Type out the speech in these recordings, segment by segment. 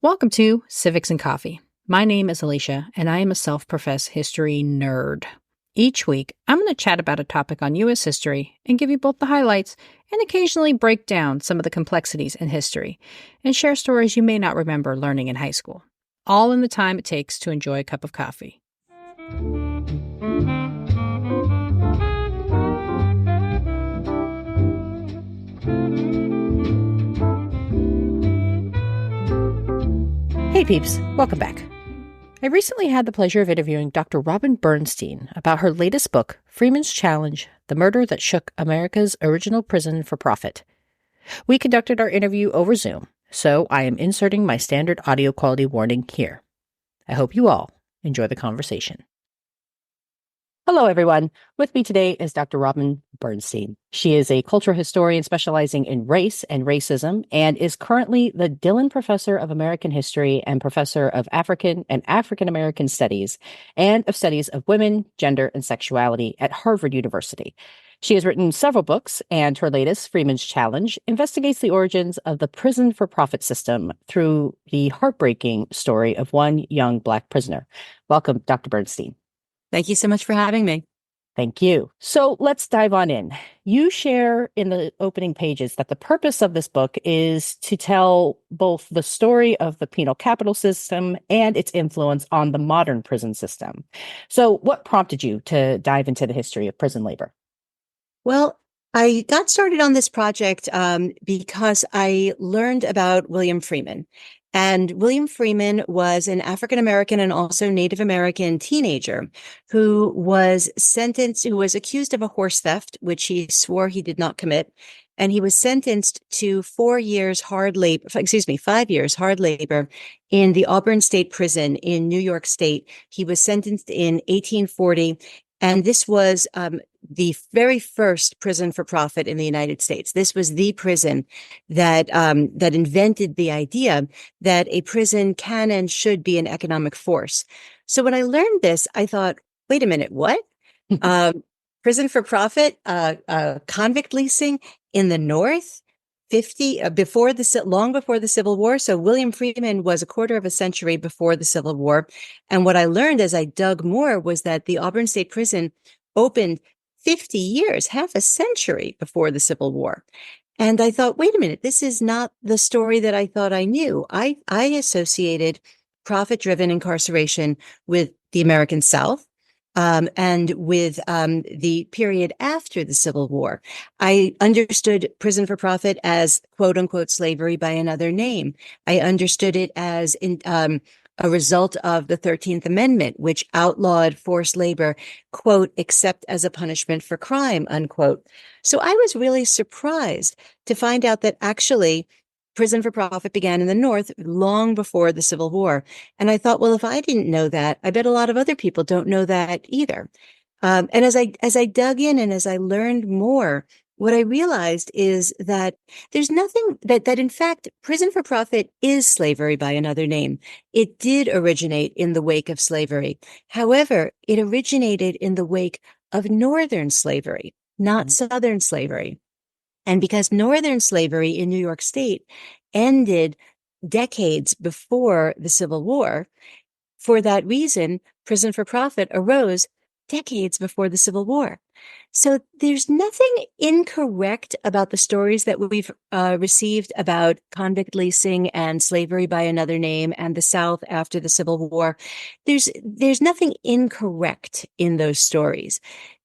Welcome to Civics and Coffee. My name is Alicia, and I am a self-professed history nerd. Each week, I'm going to chat about a topic on U.S. history and give you both the highlights and occasionally break down some of the complexities in history and share stories you may not remember learning in high school, all in the time it takes to enjoy a cup of coffee. Hey peeps, welcome back. I recently had the pleasure of interviewing Dr. Robin Bernstein about her latest book, Freeman's Challenge: The Murder That Shook America's Original Prison for Profit. We conducted our interview over Zoom, so I am inserting my standard audio quality warning here. I hope you all enjoy the conversation. Hello, everyone. With me today is Dr. Robin Bernstein. She is a cultural historian specializing in race and racism and is currently the Dillon Professor of American History and Professor of African and African American Studies and of Studies of Women, Gender, and Sexuality at Harvard University. She has written several books, and her latest, Freeman's Challenge, investigates the origins of the prison for profit system through the heartbreaking story of one young Black prisoner. Welcome, Dr. Bernstein. Thank you so much for having me. Thank you. So let's dive on in. You share in the opening pages that the purpose of this book is to tell both the story of the penal capital system and its influence on the modern prison system. So what prompted you to dive into the history of prison labor? Well, I got started on this project because I learned about William Freeman. And William Freeman was an African American and also Native American teenager who was accused of a horse theft, which he swore he did not commit. And he was sentenced to 5 years hard labor in the Auburn State Prison in New York State. He was sentenced in 1840. And this was the very first prison for profit in the United States. This was the prison that invented the idea that a prison can and should be an economic force. So when I learned this, I thought, wait a minute, what? Prison for profit, convict leasing in the North? Long before the Civil War. So William Freeman was a quarter of a century before the Civil War. And what I learned as I dug more was that the Auburn State Prison opened 50 years, half a century before the Civil War. And I thought, wait a minute, this is not the story that I thought I knew. I associated profit-driven incarceration with the American South. And with the period after the Civil War. I understood prison for profit as quote unquote slavery by another name. I understood it as a result of the 13th Amendment, which outlawed forced labor, quote, except as a punishment for crime, unquote. So I was really surprised to find out that actually prison for profit began in the North long before the Civil War. And I thought, well, if I didn't know that, I bet a lot of other people don't know that either. And as I dug in and as I learned more, what I realized is that there's nothing that in fact, prison for profit is slavery by another name. It did originate in the wake of slavery. However, it originated in the wake of Northern slavery, not Southern slavery. And because Northern slavery in New York State ended decades before the Civil War, for that reason, prison for profit arose decades before the Civil War. So there's nothing incorrect about the stories that we've received about convict leasing and slavery by another name and the South after the Civil War. There's nothing incorrect in those stories.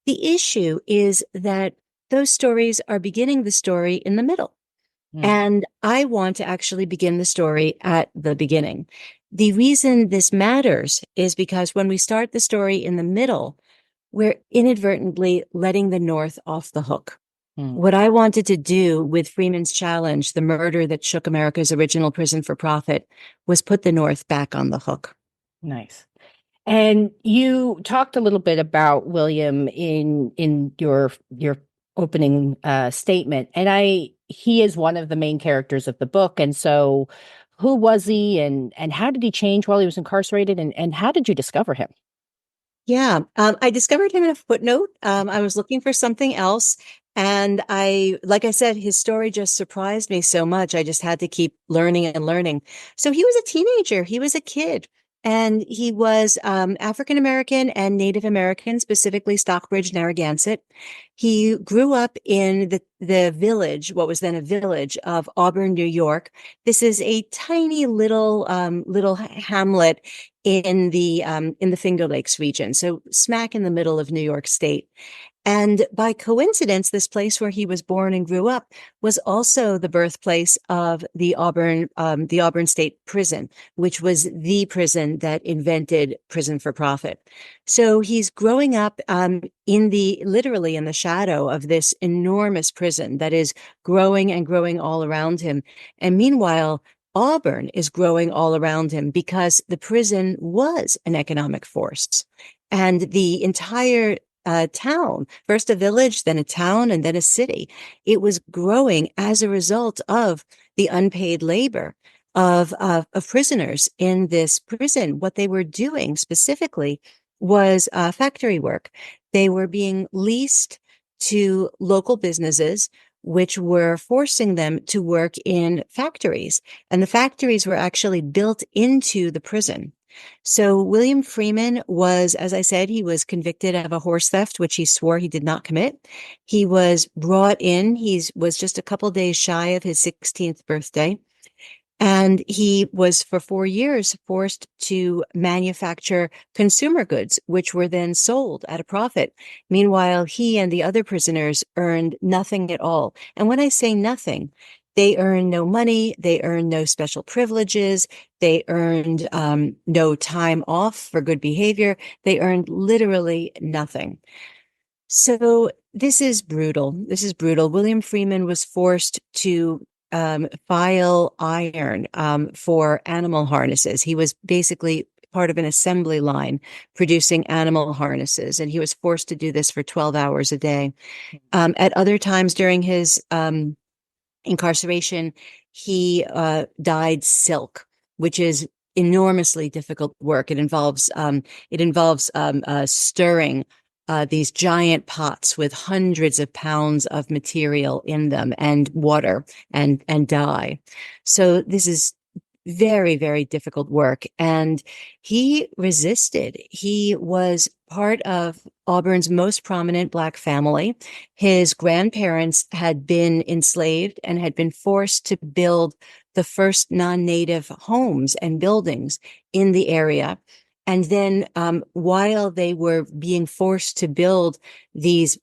The issue is that those stories are beginning the story in the middle. And I want to actually begin the story at the beginning. The reason this matters is because when we start the story in the middle, we're inadvertently letting the North off the hook. What I wanted to do with Freeman's Challenge, the murder that shook America's original prison for profit, was put the North back on the hook. Nice. And you talked a little bit about William in your opening statement, and he is one of the main characters of the book. And so, who was he, and how did he change while he was incarcerated, and how did you discover him? Yeah, I discovered him in a footnote. I was looking for something else, And like I said, his story just surprised me so much. I just had to keep learning and learning. So he was a teenager. He was a kid. And he was African American and Native American, specifically Stockbridge, Narragansett. He grew up in the village, what was then a village of Auburn, New York. This is a tiny little hamlet in the Finger Lakes region, so smack in the middle of New York State. And by coincidence, this place where he was born and grew up was also the birthplace of the Auburn State Prison, which was the prison that invented prison for profit. So he's growing up literally in the shadow of this enormous prison that is growing and growing all around him. And meanwhile, Auburn is growing all around him because the prison was an economic force. And the entire town, first a village, then a town, and then a city. It was growing as a result of the unpaid labor of prisoners in this prison. What they were doing specifically was factory work. They were being leased to local businesses, which were forcing them to work in factories. And the factories were actually built into the prison. So William Freeman was, as I said, he was convicted of a horse theft, which he swore he did not commit. He was brought in. He was just a couple days shy of his 16th birthday. And he was for 4 years forced to manufacture consumer goods, which were then sold at a profit. Meanwhile, he and the other prisoners earned nothing at all. And when I say nothing, they earned no money, they earned no special privileges, they earned no time off for good behavior, they earned literally nothing. So this is brutal. This is brutal. William Freeman was forced to file iron for animal harnesses. He was basically part of an assembly line producing animal harnesses, and he was forced to do this for 12 hours a day. At other times during his incarceration, he dyed silk, which is enormously difficult work. It involves stirring these giant pots with hundreds of pounds of material in them and water and dye. So this is very, very difficult work. And he resisted. He was part of Auburn's most prominent Black family. His grandparents had been enslaved and had been forced to build the first non-native homes and buildings in the area. And then, while they were being forced to build these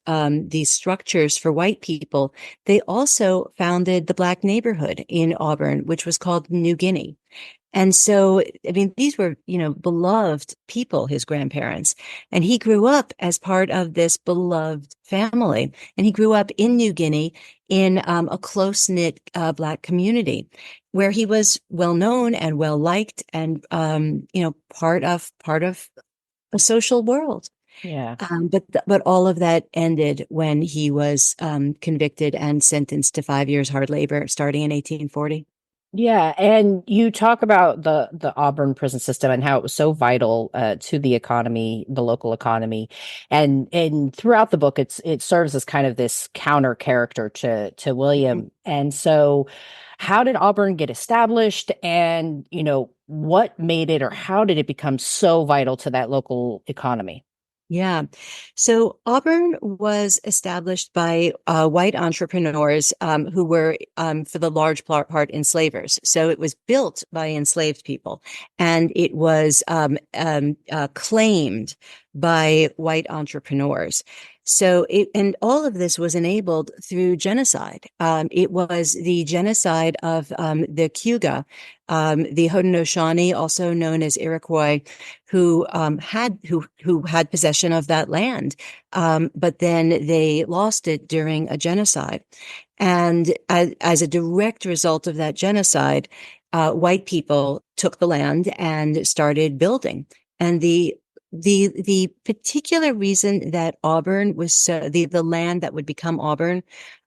structures for white people, they also founded the Black neighborhood in Auburn, which was called New Guinea. And so, I mean, these were, beloved people, his grandparents. And he grew up as part of this beloved family. And he grew up in New Guinea in a close-knit Black community where he was well known and well liked and, part of a social world. Yeah. But all of that ended when he was convicted and sentenced to 5 years hard labor starting in 1840. Yeah, and you talk about the Auburn prison system and how it was so vital to the economy, the local economy, and throughout the book, it serves as kind of this counter character to William. And so, how did Auburn get established, and what made it, or how did it become so vital to that local economy? Yeah. So Auburn was established by white entrepreneurs who were, for the large part, enslavers. So it was built by enslaved people, and it was claimed by white entrepreneurs. And all of this was enabled through genocide. It was the genocide of the Cayuga, the Haudenosaunee, also known as Iroquois, who had possession of that land, but then they lost it during a genocide. And as a direct result of that genocide, white people took the land and started building. And the particular reason that Auburn was the land that would become Auburn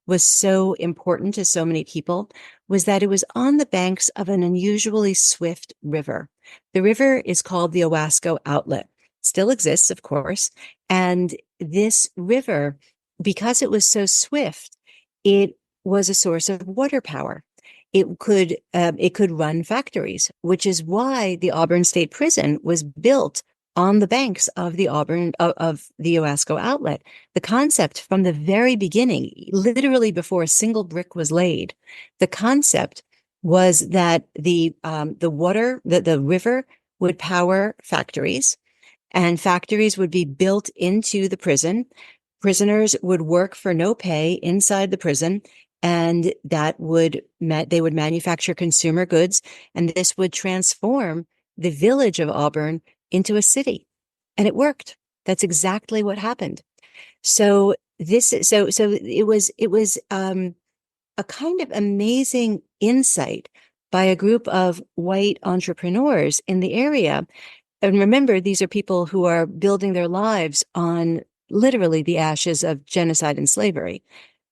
was so important to so many people was that it was on the banks of an unusually swift river. The river is called the Owasco Outlet. Still exists, of course. And this river because it was so swift, it was a source of water power. It could run factories, which is why the Auburn State Prison was built on the banks of the Owasco outlet. The concept from the very beginning, literally before a single brick was laid, the concept was that the river would power factories, and factories would be built into the prison. Prisoners would work for no pay inside the prison, and they would manufacture consumer goods, and this would transform the village of Auburn into a city. And it worked. That's exactly what happened. So it was a kind of amazing insight by a group of white entrepreneurs in the area. And remember, these are people who are building their lives on literally the ashes of genocide and slavery.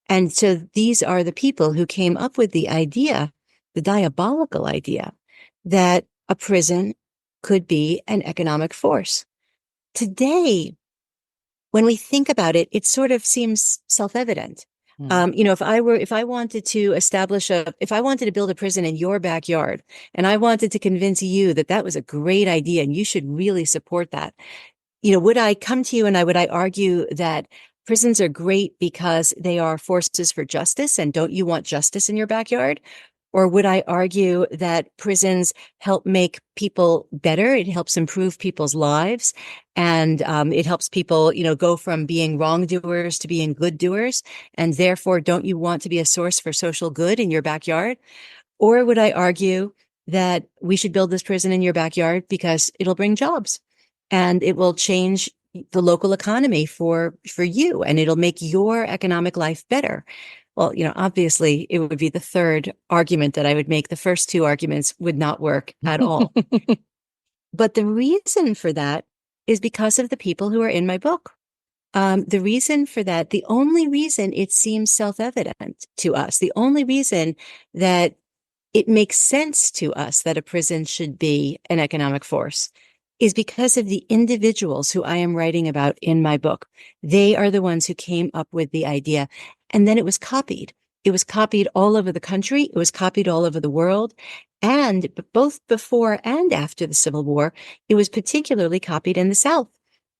And so these are the people who came up with the idea, the diabolical idea, that a prison could be an economic force. Today, when we think about it, it sort of seems self-evident. If I wanted to build a prison in your backyard, and I wanted to convince you that that was a great idea and you should really support that, would I come to you and would I argue that prisons are great because they are forces for justice, and don't you want justice in your backyard? Or would I argue that prisons help make people better? It helps improve people's lives, and it helps people, go from being wrongdoers to being good doers. And therefore, don't you want to be a source for social good in your backyard? Or would I argue that we should build this prison in your backyard because it'll bring jobs and it will change the local economy for you, and it'll make your economic life better? Well, obviously it would be the third argument that I would make. The first two arguments would not work at all. But the reason for that is because of the people who are in my book. The reason for that, the only reason it seems self-evident to us, the only reason that it makes sense to us that a prison should be an economic force, is because of the individuals who I am writing about in my book. They are the ones who came up with the idea. And then it was copied. It was copied all over the country. It was copied all over the world. And both before and after the Civil War, it was particularly copied in the South.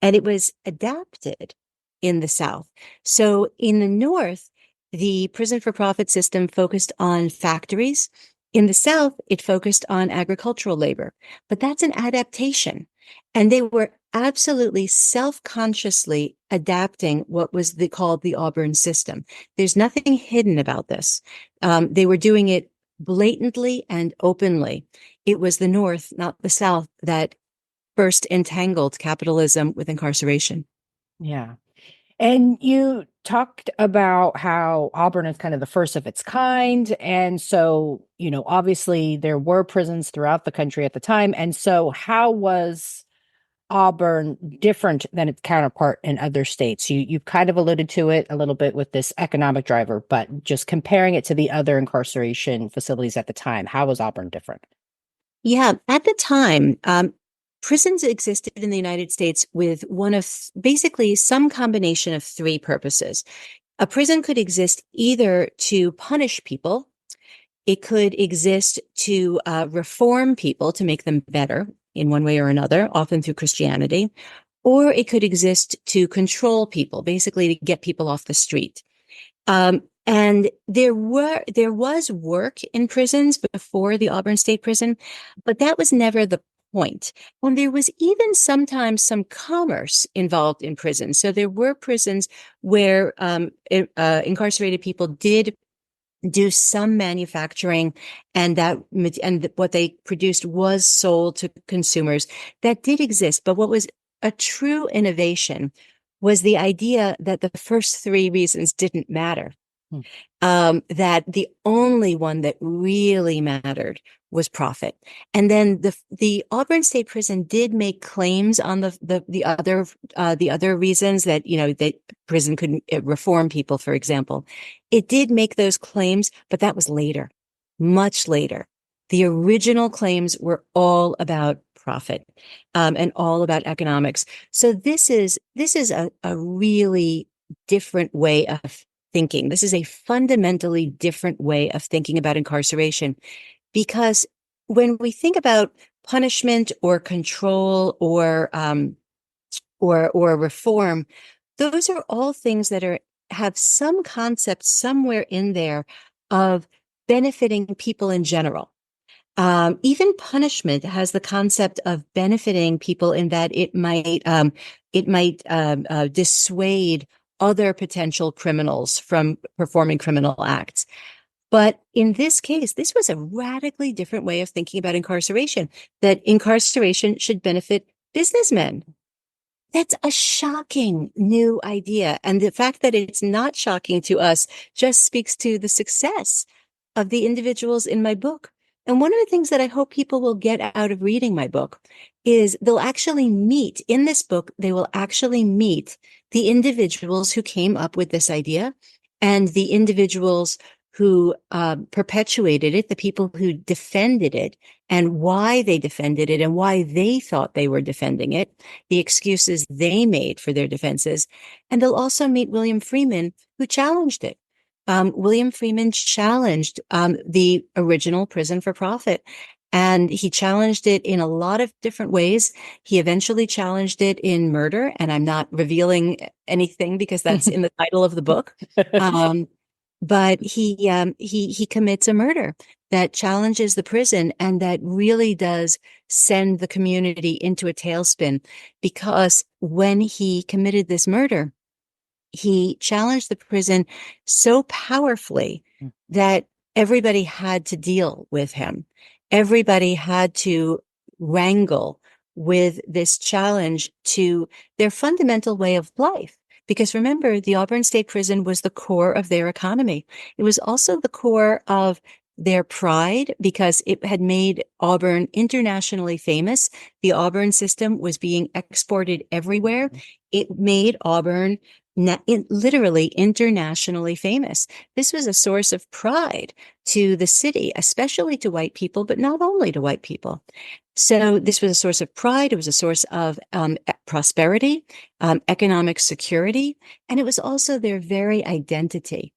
And it was adapted in the South. So in the North, the prison for profit system focused on factories. In the South, it focused on agricultural labor, but that's an adaptation. And they were absolutely self-consciously adapting what was called the Auburn system. There's nothing hidden about this. They were doing it blatantly and openly. It was the North, not the South, that first entangled capitalism with incarceration. Yeah. And you talked about how Auburn is kind of the first of its kind. And so, obviously there were prisons throughout the country at the time. And so how was Auburn different than its counterpart in other states? You've kind of alluded to it a little bit with this economic driver, but just comparing it to the other incarceration facilities at the time, how was Auburn different? Yeah, at the time, prisons existed in the United States with one of basically some combination of three purposes. A prison could exist either to punish people, it could exist to reform people, to make them better in one way or another, often through Christianity, or it could exist to control people, basically to get people off the street. And there was work in prisons before the Auburn State Prison, but that was never the point. And there was even sometimes some commerce involved in prisons. So there were prisons where incarcerated people did do some manufacturing, and what they produced was sold to consumers. That did exist. But what was a true innovation was the idea that the first three reasons didn't matter. That the only one that really mattered was profit. And then the Auburn State Prison did make claims on the other reasons that that prison could reform people, for example. It did make those claims, but that was later, much later. The original claims were all about profit, and all about economics. So this is a really different way of thinking. This is a fundamentally different way of thinking about incarceration, because when we think about punishment or control or reform, those are all things that have some concept somewhere in there of benefiting people in general. Even punishment has the concept of benefiting people in that it might dissuade other potential criminals from performing criminal acts. But in this case, this was a radically different way of thinking about incarceration, that incarceration should benefit businessmen. That's a shocking new idea. And the fact that it's not shocking to us just speaks to the success of the individuals in my book. And one of the things that I hope people will get out of reading my book is they'll actually meet in this book, they will actually meet the individuals who came up with this idea and the individuals who perpetuated it, the people who defended it, and why they defended it and why they thought they were defending it, the excuses they made for their defenses. And they'll also meet William Freeman, who challenged it. William Freeman challenged the original prison for profit. And he challenged it in a lot of different ways. He eventually challenged it in murder, and I'm not revealing anything because that's in the title of the book. But he commits a murder that challenges the prison and that really does send the community into a tailspin, because when he committed this murder, he challenged the prison so powerfully that everybody had to deal with him. Everybody had to wrangle with this challenge to their fundamental way of life. Because remember, the Auburn State Prison was the core of their economy. It was also the core of their pride, because it had made Auburn internationally famous. The Auburn system was being exported everywhere. It made Auburn literally internationally famous. This was a source of pride to the city, especially to white people, but not only to white people. So this was a source of pride. It was a source of prosperity, economic security, and it was also their very identity.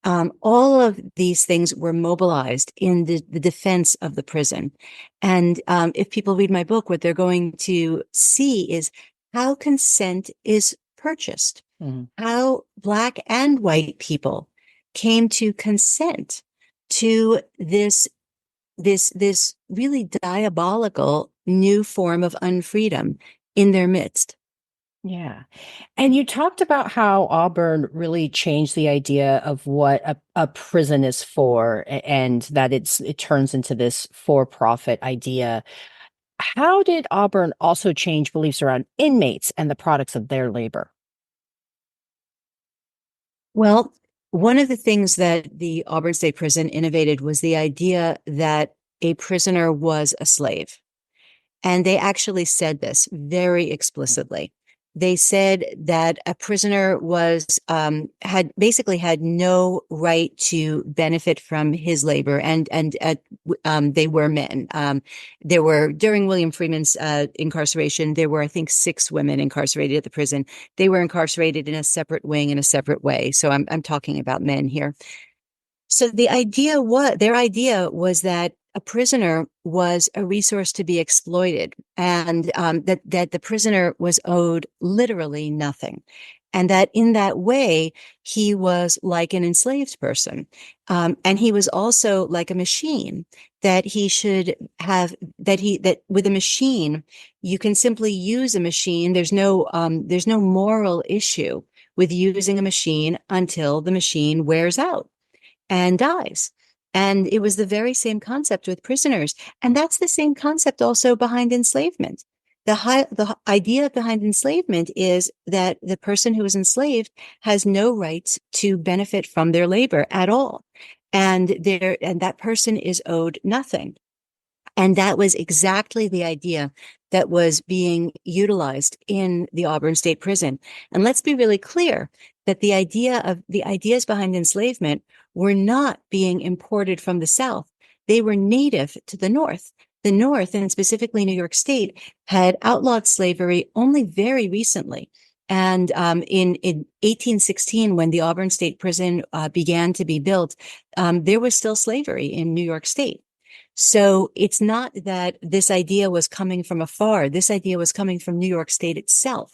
All of these things were mobilized in the defense of the prison. And if people read my book, what they're going to see is how consent is purchased, how Black and white people came to consent to this really diabolical new form of unfreedom in their midst. Yeah. And you talked about how Auburn really changed the idea of what a prison is for, and that it turns into this for-profit idea. How did Auburn also change beliefs around inmates and the products of their labor? Well, one of the things that the Auburn State Prison innovated was the idea that a prisoner was a slave. And they actually said this very explicitly. They said that a prisoner had no right to benefit from his labor, and they were men. There were, during William Freeman's incarceration, there were, I think, 6 women incarcerated at the prison. They were incarcerated in a separate wing in a separate way. So I'm talking about men here. So their idea was that a prisoner was a resource to be exploited, and that the prisoner was owed literally nothing, and that in that way he was like an enslaved person, and he was also like a machine, that he should have that with a machine you can simply use a machine. There's no moral issue with using a machine until the machine wears out and dies. And it was the very same concept with prisoners. And that's the same concept also behind enslavement. The idea behind enslavement is that the person who is enslaved has no rights to benefit from their labor at all. And that person is owed nothing. And that was exactly the idea that was being utilized in the Auburn State Prison. And let's be really clear that the ideas behind enslavement were not being imported from the South. They were native to the North. The North, and specifically New York State, had outlawed slavery only very recently. And in 1816, when the Auburn State Prison began to be built, there was still slavery in New York State. So it's not that this idea was coming from afar. This idea was coming from New York State itself.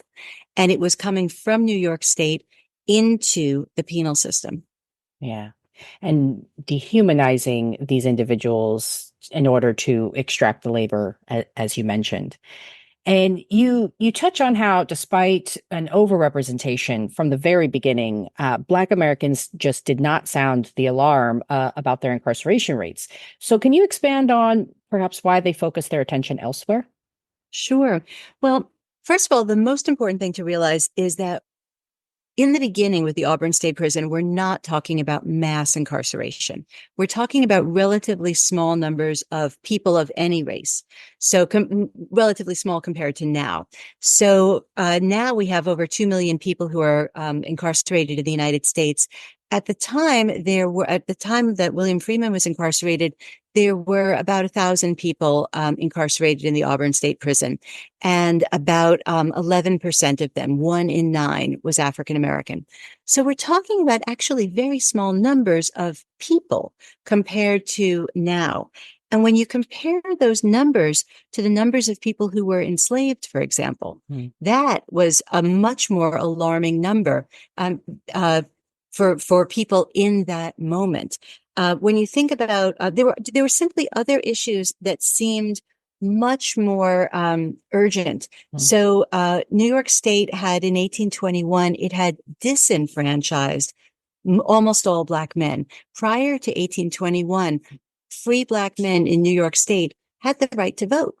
And it was coming from New York State into the penal system. Yeah. And dehumanizing these individuals in order to extract the labor, as you mentioned. And you touch on how, despite an overrepresentation from the very beginning, Black Americans just did not sound the alarm about their incarceration rates. So, can you expand on perhaps why they focused their attention elsewhere? Sure. Well, first of all, the most important thing to realize is that in the beginning with the Auburn State Prison, we're not talking about mass incarceration. We're talking about relatively small numbers of people of any race. So relatively small compared to now. So now we have over 2 million people who are incarcerated in the United States. At the time that William Freeman was incarcerated, there were about 1,000 people incarcerated in the Auburn State Prison, and about 11% of them, 1 in 9, was African American. So we're talking about actually very small numbers of people compared to now. And when you compare those numbers to the numbers of people who were enslaved, for example, that was a much more alarming number for people in that moment. When you think about there were simply other issues that seemed much more urgent. So New York State had in 1821, it had disenfranchised almost all Black men. Prior to 1821, free Black men in New York State had the right to vote.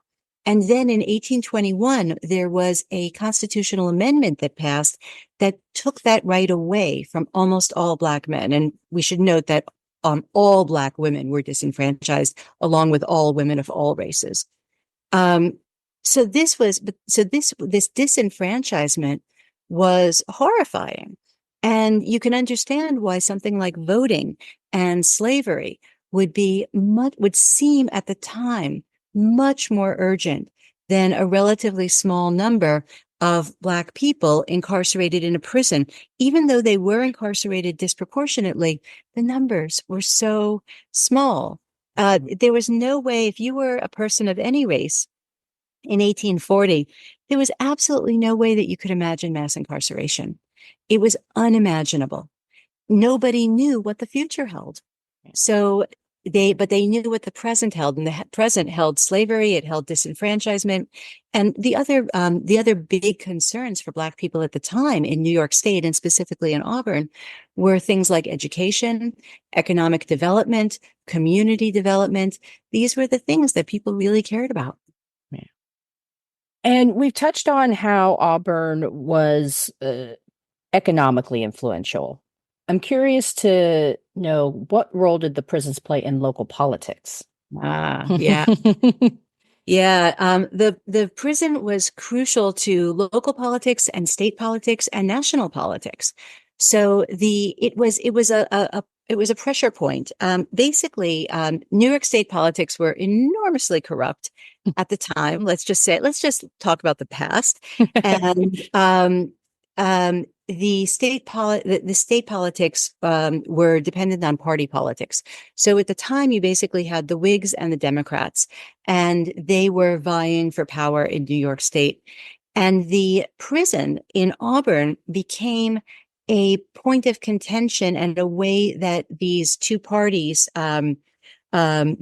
And then in 1821, there was a constitutional amendment that passed that took that right away from almost all Black men. And we should note that all Black women were disenfranchised, along with all women of all races. So this disenfranchisement was horrifying. And you can understand why something like voting and slavery would seem at the time much more urgent than a relatively small number of Black people incarcerated in a prison. Even though they were incarcerated disproportionately, the numbers were so small. There was no way, if you were a person of any race in 1840, there was absolutely no way that you could imagine mass incarceration. It was unimaginable. Nobody knew what the future held. So they knew what the present held, and the present held slavery, it held disenfranchisement. And the other big concerns for Black people at the time in New York State, and specifically in Auburn, were things like education, economic development, community development. These were the things that people really cared about. Yeah. And we've touched on how Auburn was economically influential. I'm curious to know, what role did the prisons play in local politics? Yeah. Yeah, the prison was crucial to local politics and state politics and national politics. So it was a pressure point. Basically, New York State politics were enormously corrupt at the time. Let's just talk about the past. And the state politics were dependent on party politics. So at the time, you basically had the Whigs and the Democrats, and they were vying for power in New York State. And the prison in Auburn became a point of contention and a way that these two parties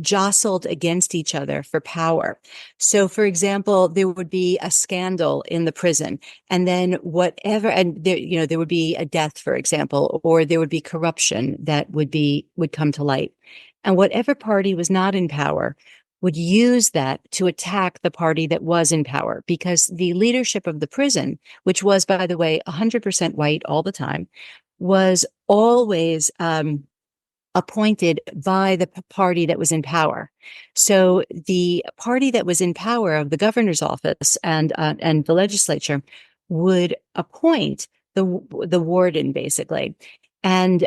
jostled against each other for power. So, for example, there would be a scandal in the prison, and then there would be a death, for example, or there would be corruption that would come to light. And whatever party was not in power would use that to attack the party that was in power, because the leadership of the prison, which was, by the way, 100% white all the time, was always appointed by the party that was in power. So the party that was in power of the governor's office and the legislature would appoint the warden, basically. And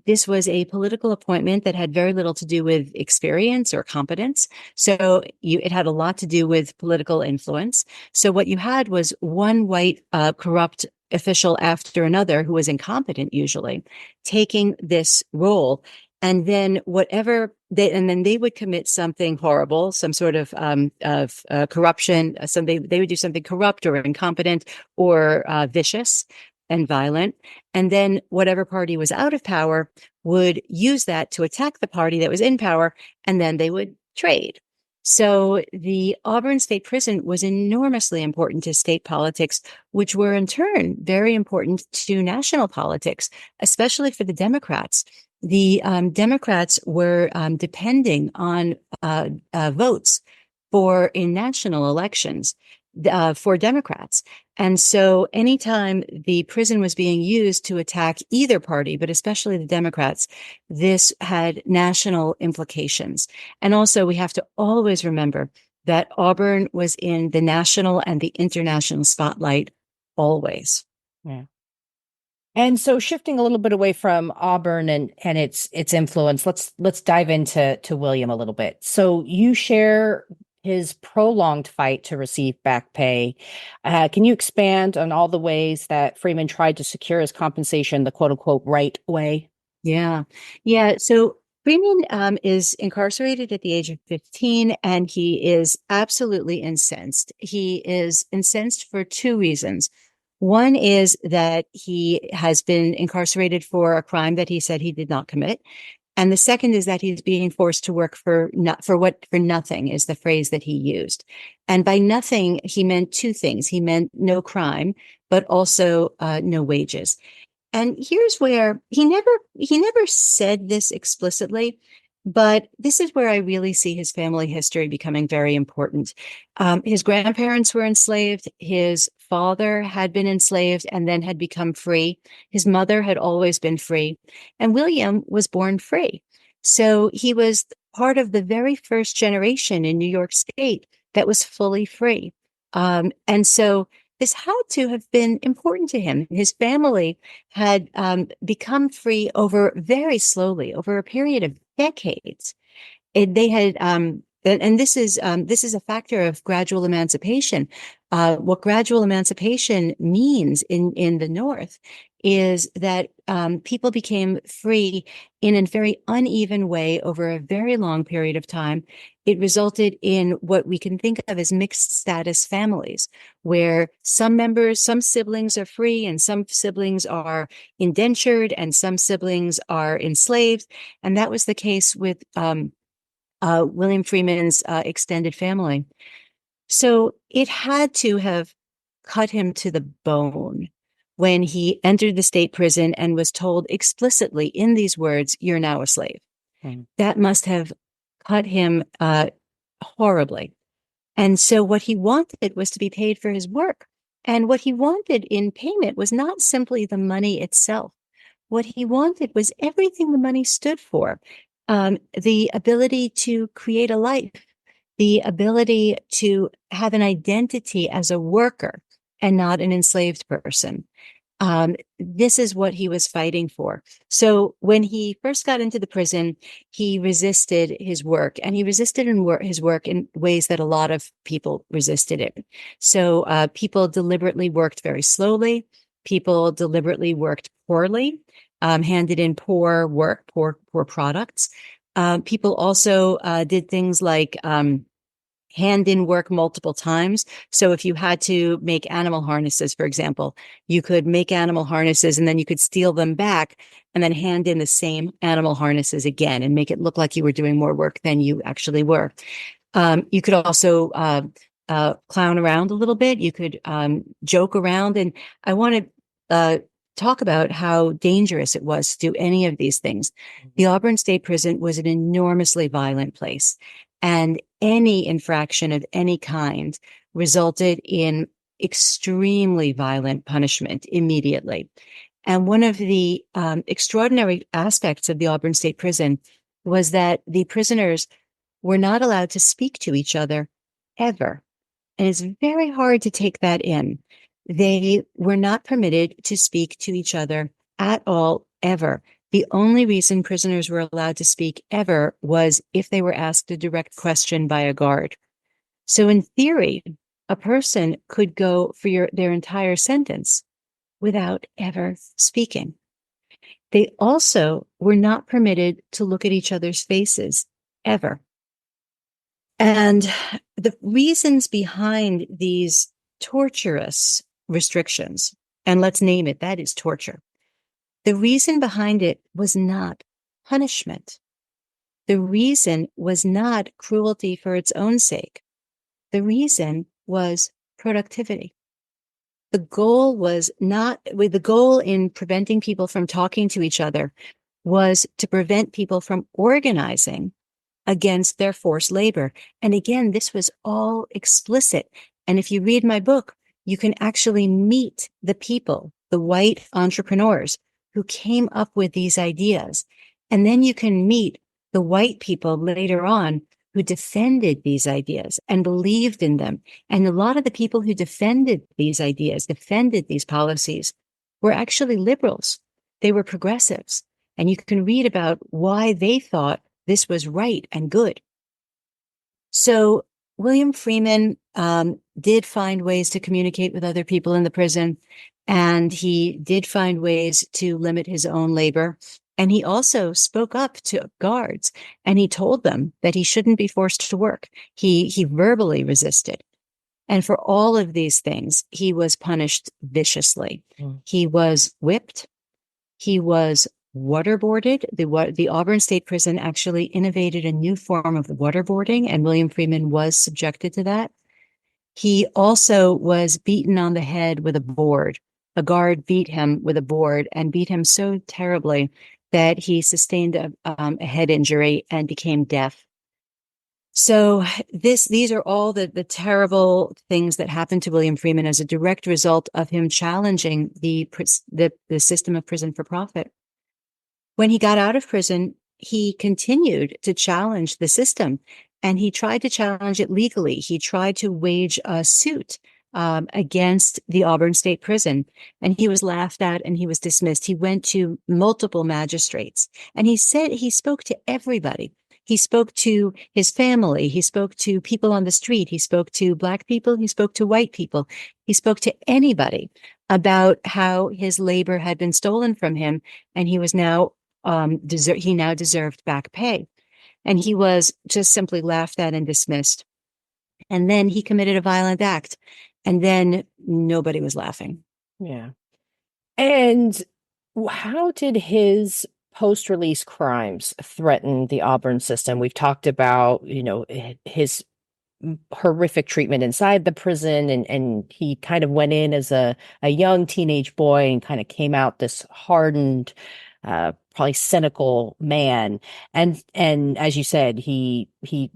this was a political appointment that had very little to do with experience or competence. So it had a lot to do with political influence. So what you had was one white corrupt official after another who was incompetent, usually, taking this role. And then and then they would commit something horrible, some sort of corruption. They would do something corrupt or incompetent or vicious and violent. And then whatever party was out of power would use that to attack the party that was in power, and then they would trade. So the Auburn State Prison was enormously important to state politics, which were in turn very important to national politics, especially for the Democrats. The Democrats were depending on votes in national elections for Democrats. And so anytime the prison was being used to attack either party, but especially the Democrats, this had national implications. And also, we have to always remember that Auburn was in the national and the international spotlight always. Yeah. And so shifting a little bit away from Auburn and its influence, let's dive into William a little bit. So you share his prolonged fight to receive back pay. Can you expand on all the ways that Freeman tried to secure his compensation the quote unquote right way? Yeah. Yeah. So Freeman is incarcerated at the age of 15, and he is absolutely incensed. He is incensed for two reasons. One is that he has been incarcerated for a crime that he said he did not commit. And the second is that he's being forced to work for nothing is the phrase that he used. And by nothing, he meant two things. He meant no crime, but also no wages. And here's where he never said this explicitly, but this is where I really see his family history becoming very important. His grandparents were enslaved. His father had been enslaved and then had become free. His mother had always been free, and William was born free. So he was part of the very first generation in New York State that was fully free. And so this had to have been important to him. His family had become free very slowly, over a period of decades. They had, and this is a factor of gradual emancipation. What gradual emancipation means in the North is that people became free in a very uneven way over a very long period of time. It resulted in what we can think of as mixed status families, where some siblings are free and some siblings are indentured and some siblings are enslaved. And that was the case with William Freeman's extended family. So it had to have cut him to the bone when he entered the state prison and was told explicitly in these words, "You're now a slave." That must have cut him horribly. And so what he wanted was to be paid for his work. And what he wanted in payment was not simply the money itself. What he wanted was everything the money stood for. The ability to create a life, the ability to have an identity as a worker and not an enslaved person. This is what he was fighting for. So when he first got into the prison, he resisted his work, and he resisted his work in ways that a lot of people resisted it. So people deliberately worked very slowly. People deliberately worked poorly, handed in poor work, poor products. People also did things like hand in work multiple times. So if you had to make animal harnesses, for example, you could make animal harnesses and then you could steal them back and then hand in the same animal harnesses again and make it look like you were doing more work than you actually were. You could also clown around a little bit. You could joke around. And I want to talk about how dangerous it was to do any of these things. The Auburn State Prison was an enormously violent place, and any infraction of any kind resulted in extremely violent punishment immediately. And one of the extraordinary aspects of the Auburn State Prison was that the prisoners were not allowed to speak to each other ever. And it's very hard to take that in. They were not permitted to speak to each other at all, ever. The only reason prisoners were allowed to speak ever was if they were asked a direct question by a guard. So in theory, a person could go for their entire sentence without ever speaking. They also were not permitted to look at each other's faces ever. And the reasons behind these torturous restrictions, and let's name it, that is torture. The reason behind it was not punishment. The reason was not cruelty for its own sake. The reason was productivity. The goal in preventing people from talking to each other was to prevent people from organizing against their forced labor. And again, this was all explicit. And if you read my book, you can actually meet the people, the white entrepreneurs who came up with these ideas. And then you can meet the white people later on who defended these ideas and believed in them. And a lot of the people who defended these ideas, defended these policies, were actually liberals. They were progressives. And you can read about why they thought this was right and good. So William Freeman did find ways to communicate with other people in the prison, and he did find ways to limit his own labor. And he also spoke up to guards, and he told them that he shouldn't be forced to work. He verbally resisted. And for all of these things, he was punished viciously. He was whipped. He was waterboarded. The Auburn State Prison actually innovated a new form of waterboarding, and William Freeman was subjected to that. He also was beaten on the head with a board. A guard beat him with a board and beat him so terribly that he sustained a head injury and became deaf. So these are all the terrible things that happened to William Freeman as a direct result of him challenging the system of prison for profit. When he got out of prison, he continued to challenge the system, and he tried to challenge it legally. He tried to wage a suit against the Auburn State Prison, and he was laughed at and he was dismissed. He went to multiple magistrates, and he said he spoke to everybody. He spoke to his family. He spoke to people on the street. He spoke to Black people. He spoke to white people. He spoke to anybody about how his labor had been stolen from him, and he was now he now deserved back pay. And he was just simply laughed at and dismissed. And then he committed a violent act, and then nobody was laughing. Yeah. And how did his post-release crimes threaten the Auburn system? We've talked about, his horrific treatment inside the prison, and he kind of went in as a young teenage boy and kind of came out this hardened, probably cynical man. And as you said, he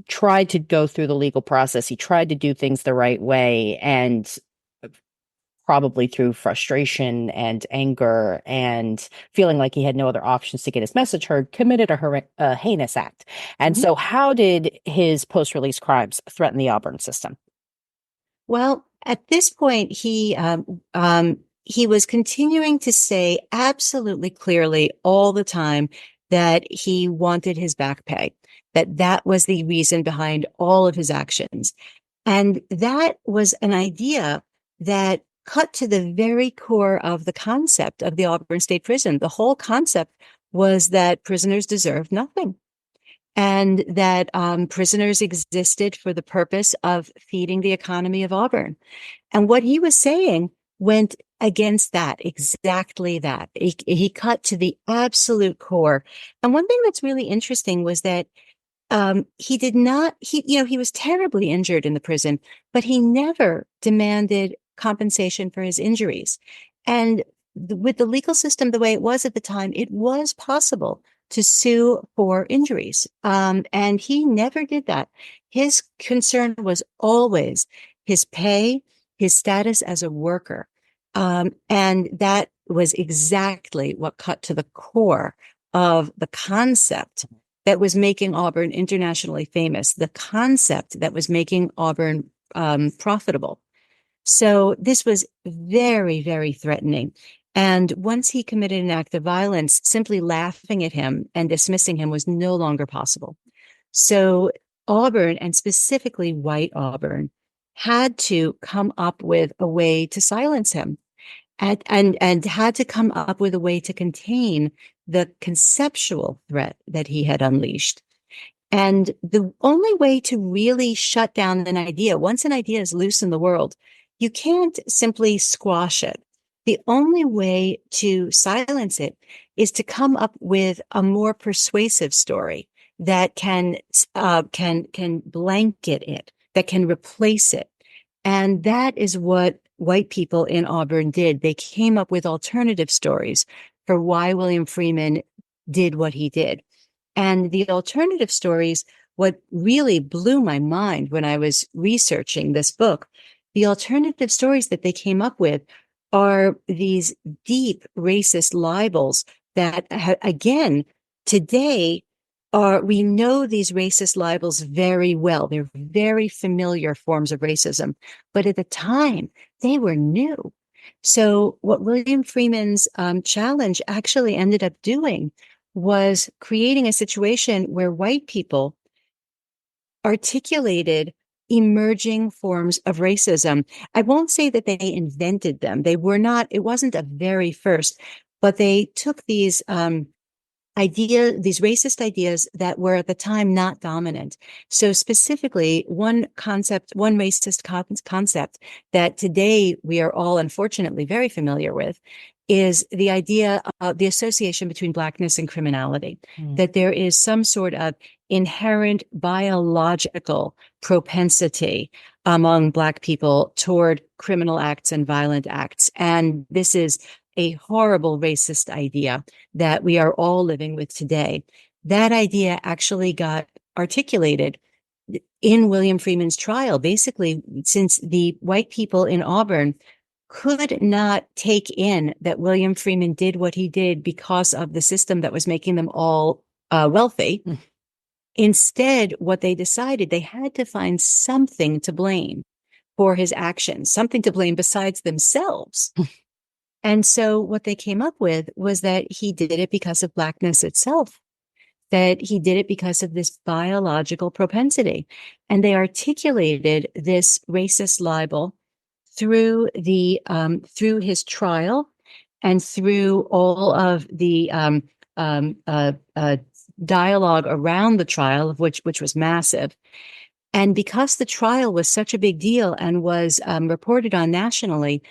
tried to go through the legal process. He tried to do things the right way, and probably through frustration and anger and feeling like he had no other options to get his message heard, committed a heinous act. And so how did his post-release crimes threaten the Auburn system? Well, at this point, he was continuing to say absolutely clearly all the time that he wanted his back pay, that was the reason behind all of his actions. And that was an idea that cut to the very core of the concept of the Auburn State Prison. The whole concept was that prisoners deserved nothing, and that prisoners existed for the purpose of feeding the economy of Auburn. And what he was saying went against that, exactly that. He cut to the absolute core. And one thing that's really interesting was that he was terribly injured in the prison, but he never demanded compensation for his injuries. And with the legal system the way it was at the time, it was possible to sue for injuries. And he never did that. His concern was always his pay, his status as a worker. And that was exactly what cut to the core of the concept that was making Auburn internationally famous, the concept that was making Auburn profitable. So this was very, very threatening. And once he committed an act of violence, simply laughing at him and dismissing him was no longer possible. So Auburn, and specifically white Auburn, had to come up with a way to silence him. and had to come up with a way to contain the conceptual threat that he had unleashed. And the only way to really shut down an idea, once an idea is loose in the world, you can't simply squash it. The only way to silence it is to come up with a more persuasive story that can blanket it, that can replace it. And that is what white people in Auburn did. They came up with alternative stories for why William Freeman did what he did. And the alternative stories, what really blew my mind when I was researching this book, the alternative stories that they came up with are these deep racist libels that, again, today we know these racist libels very well. They're very familiar forms of racism, but at the time they were new. So what William Freeman's challenge actually ended up doing was creating a situation where white people articulated emerging forms of racism. I won't say that they invented them. They were not, it wasn't a very first, but they took these these racist ideas that were at the time not dominant. So specifically, one racist concept that today we are all unfortunately very familiar with is the idea of the association between Blackness and criminality, that there is some sort of inherent biological propensity among Black people toward criminal acts and violent acts. And this is a horrible racist idea that we are all living with today. That idea actually got articulated in William Freeman's trial, basically, since the white people in Auburn could not take in that William Freeman did what he did because of the system that was making them all wealthy. Instead, what they decided, they had to find something to blame for his actions, something to blame besides themselves. And so what they came up with was that he did it because of Blackness itself, that he did it because of this biological propensity. And they articulated this racist libel through through his trial and through all of the dialogue around the trial, of which was massive. And because the trial was such a big deal and was reported on nationally,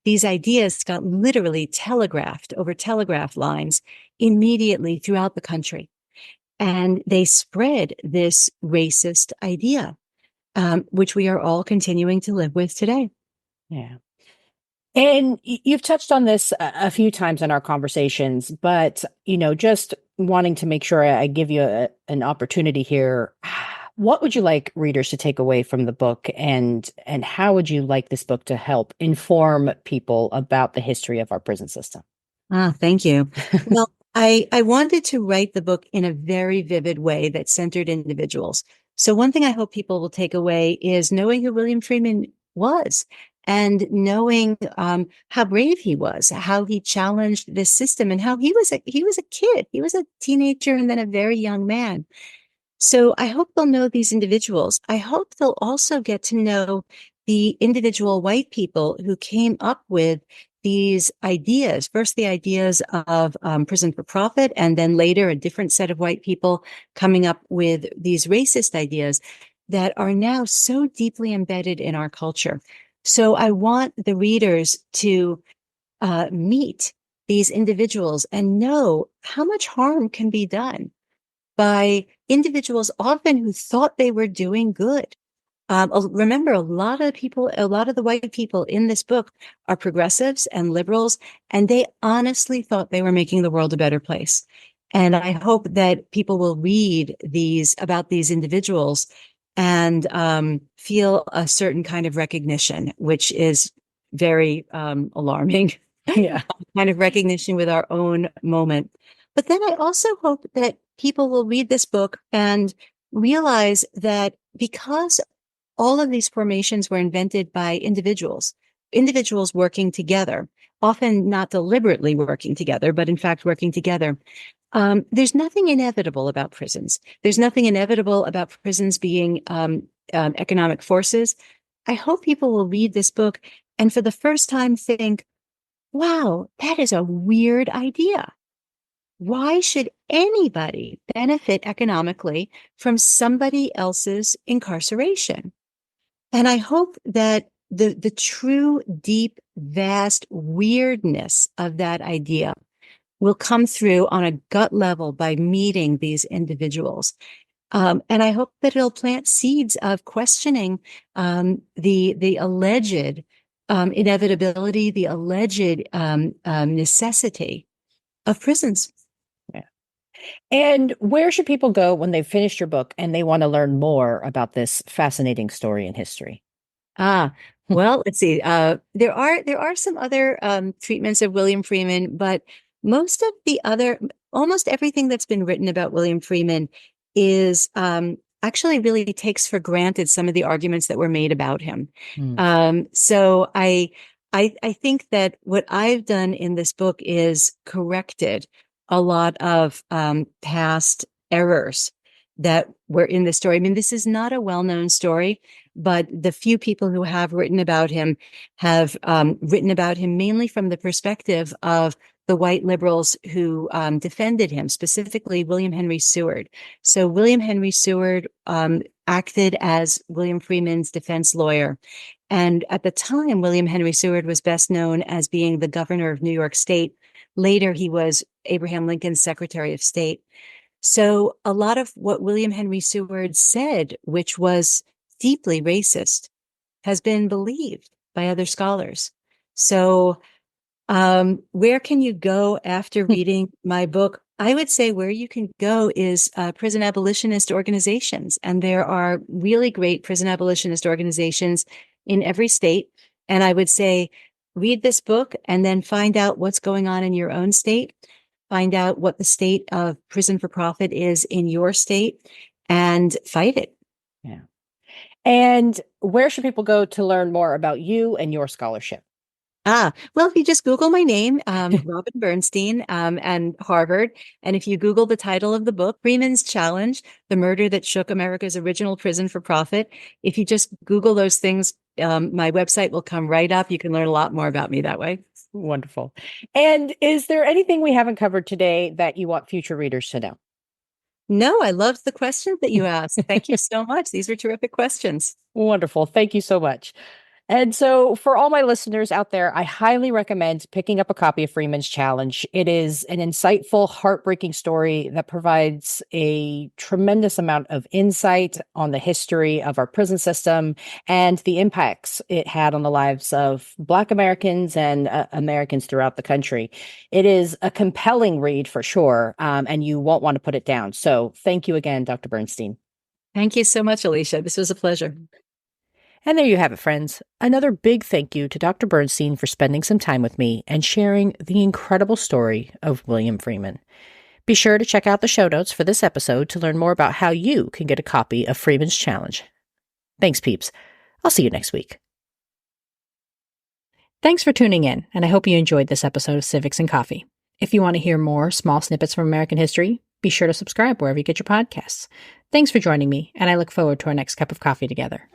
these ideas got literally telegraphed over telegraph lines immediately throughout the country. And they spread this racist idea, which we are all continuing to live with today. Yeah. And you've touched on this a few times in our conversations, but, just wanting to make sure I give you an opportunity here. What would you like readers to take away from the book, and how would you like this book to help inform people about the history of our prison system? Thank you. Well, I wanted to write the book in a very vivid way that centered individuals. So one thing I hope people will take away is knowing who William Freeman was and knowing how brave he was, how he challenged this system, and how he was a kid. He was a teenager and then a very young man. So I hope they'll know these individuals. I hope they'll also get to know the individual white people who came up with these ideas. First, the ideas of prison for profit, and then later a different set of white people coming up with these racist ideas that are now so deeply embedded in our culture. So I want the readers to meet these individuals and know how much harm can be done by individuals often who thought they were doing good. Remember, a lot of the white people in this book are progressives and liberals, and they honestly thought they were making the world a better place. And I hope that people will read about these individuals and feel a certain kind of recognition, which is very alarming. Yeah. Kind of recognition with our own moment. But then I also hope that people will read this book and realize that because all of these formations were invented by individuals working together, often not deliberately working together, but in fact working together. There's nothing inevitable about prisons. There's nothing inevitable about prisons being economic forces. I hope people will read this book and for the first time think, wow, that is a weird idea. Why should anybody benefit economically from somebody else's incarceration? And I hope that the true, deep, vast weirdness of that idea will come through on a gut level by meeting these individuals. And I hope that it'll plant seeds of questioning the alleged inevitability, the alleged necessity of prisons. Yeah. And where should people go when they've finished your book and they want to learn more about this fascinating story in history? Ah, well, let's see. There are some other treatments of William Freeman, but most of the other, almost everything that's been written about William Freeman is actually really takes for granted some of the arguments that were made about him. Hmm. So I think that what I've done in this book is corrected a lot of past errors that were in the story. I mean, this is not a well-known story, but the few people who have written about him have written about him mainly from the perspective of the white liberals who defended him, specifically William Henry Seward. So William Henry Seward acted as William Freeman's defense lawyer. And at the time, William Henry Seward was best known as being the governor of New York State. Later, he was Abraham Lincoln's Secretary of State. So a lot of what William Henry Seward said, which was deeply racist, has been believed by other scholars. So where can you go after reading my book? I would say where you can go is prison abolitionist organizations. And there are really great prison abolitionist organizations in every state. And I would say read this book and then find out what's going on in your own state. Find out what the state of prison for profit is in your state and fight it. Yeah. And where should people go to learn more about you and your scholarship? Well, if you just Google my name, Robin Bernstein, and Harvard, and if you Google the title of the book, Freeman's Challenge, The Murder That Shook America's Original Prison for Profit, if you just Google those things, my website will come right up. You can learn a lot more about me that way. Wonderful. And is there anything we haven't covered today that you want future readers to know? No, I loved the questions that you asked. Thank you so much. These are terrific questions. Wonderful. Thank you so much. And so, for all my listeners out there, I highly recommend picking up a copy of Freeman's Challenge. It is an insightful, heartbreaking story that provides a tremendous amount of insight on the history of our prison system and the impacts it had on the lives of Black Americans and Americans throughout the country. It is a compelling read for sure, and you won't want to put it down. So, thank you again, Dr. Bernstein. Thank you so much, Alicia. This was a pleasure. And there you have it, friends. Another big thank you to Dr. Bernstein for spending some time with me and sharing the incredible story of William Freeman. Be sure to check out the show notes for this episode to learn more about how you can get a copy of Freeman's Challenge. Thanks, peeps. I'll see you next week. Thanks for tuning in, and I hope you enjoyed this episode of Civics and Coffee. If you want to hear more small snippets from American history, be sure to subscribe wherever you get your podcasts. Thanks for joining me, and I look forward to our next cup of coffee together.